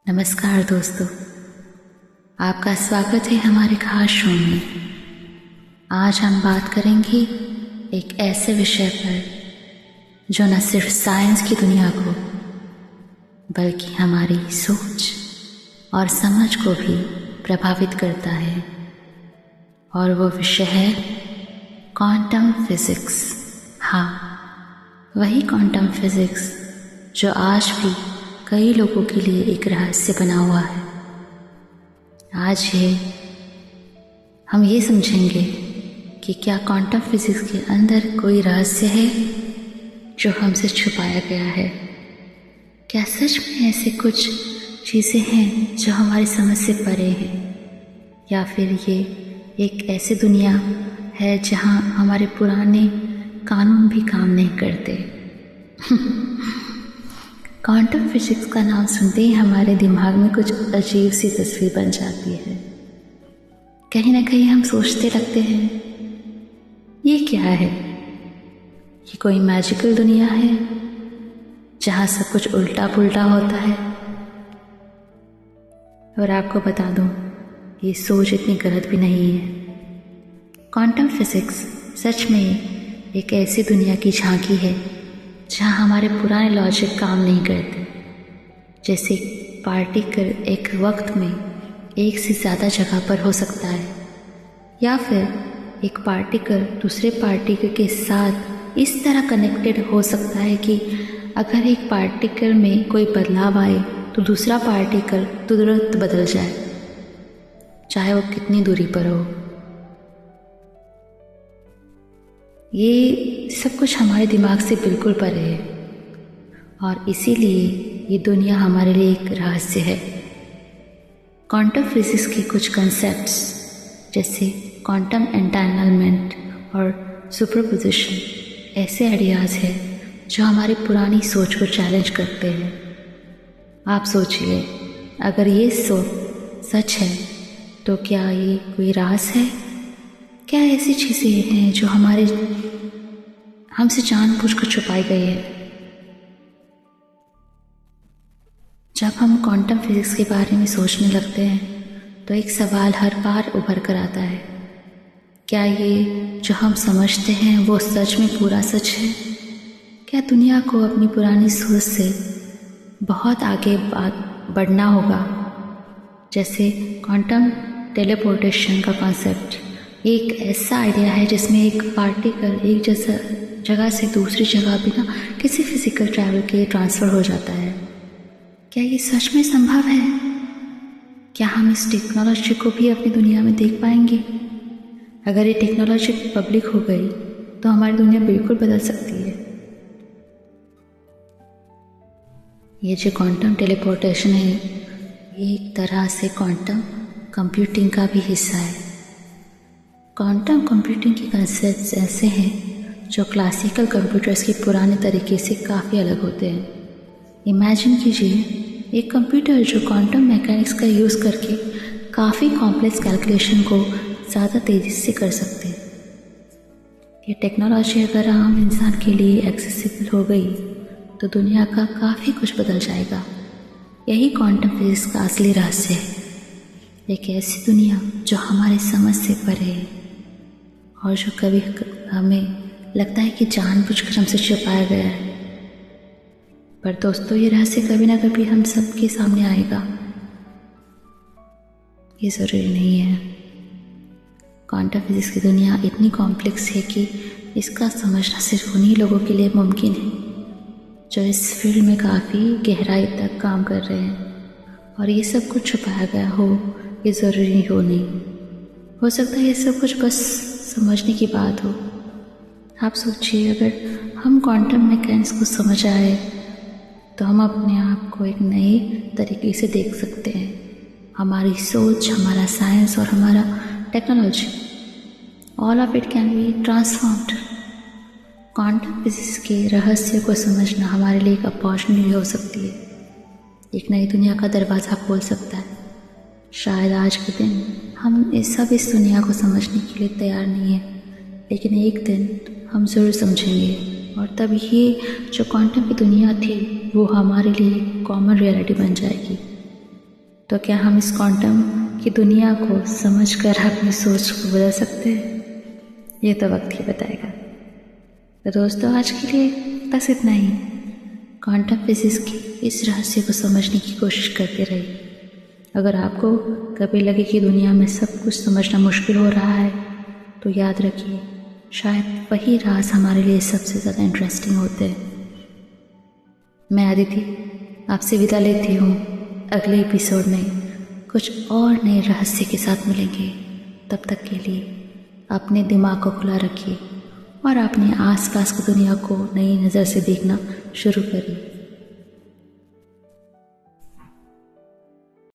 नमस्कार दोस्तों, आपका स्वागत है हमारे खास शो में। आज हम बात करेंगे एक ऐसे विषय पर जो न सिर्फ साइंस की दुनिया को बल्कि हमारी सोच और समझ को भी प्रभावित करता है, और वो विषय है क्वांटम फिजिक्स। हाँ, वही क्वांटम फिजिक्स जो आज भी कई लोगों के लिए एक रहस्य बना हुआ है। आज हम ये समझेंगे कि क्या क्वांटम फिजिक्स के अंदर कोई रहस्य है जो हमसे छुपाया गया है। क्या सच में ऐसे कुछ चीज़ें हैं जो हमारी समझ से परे हैं, या फिर ये एक ऐसी दुनिया है जहाँ हमारे पुराने कानून भी काम नहीं करते। क्वांटम फिजिक्स का नाम सुनते ही हमारे दिमाग में कुछ अजीब सी तस्वीर बन जाती है। कहीं ना कहीं हम सोचते लगते हैं, ये क्या है? ये कोई मैजिकल दुनिया है जहाँ सब कुछ उल्टा पुल्टा होता है? और आपको बता दूं, ये सोच इतनी गलत भी नहीं है। क्वांटम फिजिक्स सच में एक ऐसी दुनिया की झांकी है जहाँ हमारे पुराने लॉजिक काम नहीं करते। जैसे पार्टिकल एक वक्त में एक से ज़्यादा जगह पर हो सकता है, या फिर एक पार्टिकल दूसरे पार्टिकल के साथ इस तरह कनेक्टेड हो सकता है कि अगर एक पार्टिकल में कोई बदलाव आए तो दूसरा पार्टिकल तुरंत बदल जाए, चाहे वो कितनी दूरी पर हो। ये सब कुछ हमारे दिमाग से बिल्कुल परे है, और इसीलिए ये दुनिया हमारे लिए एक रहस्य है। क्वांटम फिजिक्स के कुछ कंसेप्ट्स जैसे क्वांटम एंटेंगलमेंट और सुपरपोजिशन ऐसे आइडियाज़ हैं जो हमारी पुरानी सोच को चैलेंज करते हैं। आप सोचिए, अगर ये सोच सच है तो क्या ये कोई राज है? क्या ऐसी चीज़ें हैं जो हमसे जानबूझकर छुपाई गई है? जब हम क्वांटम फिजिक्स के बारे में सोचने लगते हैं तो एक सवाल हर बार उभर कर आता है, क्या ये जो हम समझते हैं वो सच में पूरा सच है? क्या दुनिया को अपनी पुरानी सोच से बहुत आगे बढ़ना होगा? जैसे क्वांटम टेलीपोर्टेशन का कॉन्सेप्ट एक ऐसा आइडिया है जिसमें एक पार्टिकल एक जैसा जगह से दूसरी जगह बिना किसी फिजिकल ट्रैवल के ट्रांसफ़र हो जाता है। क्या ये सच में संभव है? क्या हम इस टेक्नोलॉजी को भी अपनी दुनिया में देख पाएंगे? अगर ये टेक्नोलॉजी पब्लिक हो गई तो हमारी दुनिया बिल्कुल बदल सकती है। ये जो क्वांटम टेलीपोर्टेशन है, ये एक तरह से क्वांटम कंप्यूटिंग का भी हिस्सा है। क्वांटम कंप्यूटिंग के कंसेप्ट्स ऐसे हैं जो क्लासिकल कंप्यूटर्स के पुराने तरीके से काफ़ी अलग होते हैं। इमेजिन कीजिए एक कंप्यूटर जो क्वांटम मैकेनिक्स का यूज़ करके काफ़ी कॉम्प्लेक्स कैलकुलेशन को ज़्यादा तेज़ी से कर सकते हैं। ये टेक्नोलॉजी अगर आम इंसान के लिए एक्सेसिबल हो गई तो दुनिया का काफ़ी कुछ बदल जाएगा। यही क्वांटम फिजिक्स का असली रहस्य है, एक ऐसी दुनिया जो हमारी समझ से परे है और जो कभी हमें लगता है कि जानबूझकर हमसे छुपाया गया है। पर दोस्तों, ये रहस्य कभी ना कभी हम सबके सामने आएगा, ये ज़रूरी नहीं है। क्वांटम फिजिक्स की दुनिया इतनी कॉम्प्लेक्स है कि इसका समझना सिर्फ उन्हीं लोगों के लिए मुमकिन है जो इस फील्ड में काफ़ी गहराई तक काम कर रहे हैं। और ये सब कुछ छुपाया गया हो, ये ज़रूरी हो नहीं। हो सकता है ये सब कुछ बस समझने की बात हो। आप सोचिए, अगर हम क्वांटम मैकेनिक्स को समझ आए तो हम अपने आप को एक नए तरीके से देख सकते हैं। हमारी सोच, हमारा साइंस और हमारा technology, all of it can be transformed. Quantum physics के रहस्य को समझना हमारे लिए एक अपॉर्चुनिटी हो सकती है, एक नई दुनिया का दरवाज़ा खोल सकता है। शायद आज के दिन हम इस दुनिया को समझने के लिए तैयार नहीं है, लेकिन एक दिन हम ज़रूर समझेंगे, और तब ये जो क्वांटम की दुनिया थी वो हमारे लिए कॉमन रियलिटी बन जाएगी। तो क्या हम इस क्वांटम की दुनिया को समझकर अपनी सोच को बदल सकते हैं? ये तो वक्त ही बताएगा। तो दोस्तों, आज के लिए बस इतना ही। क्वांटम फिजिक्स के इस रहस्य को समझने की कोशिश करते रहिए। अगर आपको कभी लगे कि दुनिया में सब कुछ समझना मुश्किल हो रहा है, तो याद रखिए, शायद वही राज हमारे लिए सबसे ज़्यादा इंटरेस्टिंग होते हैं। मैं अदिति आपसे विदा लेती हूँ। अगले एपिसोड में कुछ और नए रहस्य के साथ मिलेंगे। तब तक के लिए अपने दिमाग को खुला रखिए और अपने आसपास की दुनिया को नई नज़र से देखना शुरू करिए।